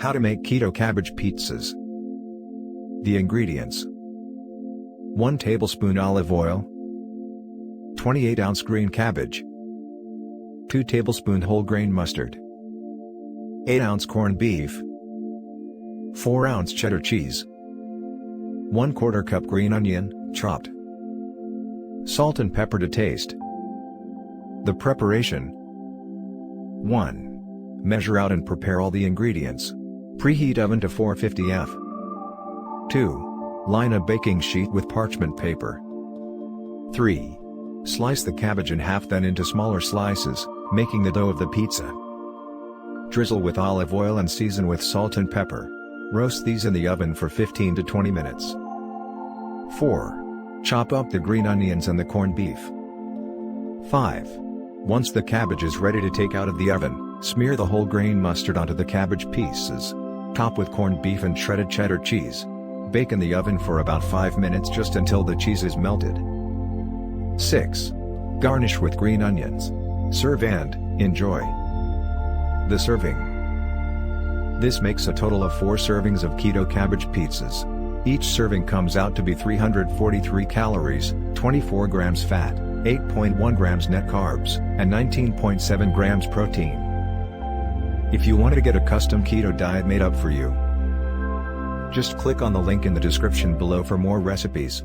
How to make keto cabbage pizzas. The ingredients: 1 tablespoon olive oil, 28-ounce green cabbage, 2 tablespoon whole grain mustard, 8-ounce corned beef, 4-ounce cheddar cheese, 1/4 cup green onion, chopped, salt and pepper to taste. The preparation: 1. Measure out and prepare all the ingredients. Preheat oven to 450 F. 2. Line a baking sheet with parchment paper. 3. Slice the cabbage in half, then into smaller slices, making the dough of the pizza. Drizzle with olive oil and season with salt and pepper. Roast these in the oven for 15 to 20 minutes. 4. Chop up the green onions and the corned beef. 5. Once the cabbage is ready to take out of the oven, smear the whole grain mustard onto the cabbage pieces. Top with corned beef and shredded cheddar cheese. Bake in the oven for about 5 minutes, just until the cheese is melted. 6. Garnish with green onions. Serve and enjoy. The serving. This makes a total of 4 servings of keto cabbage pizzas. Each serving comes out to be 343 calories, 24 grams fat, 8.1 grams net carbs, and 19.7 grams protein. If you want to get a custom keto diet made up for you, just click on the link in the description below for more recipes.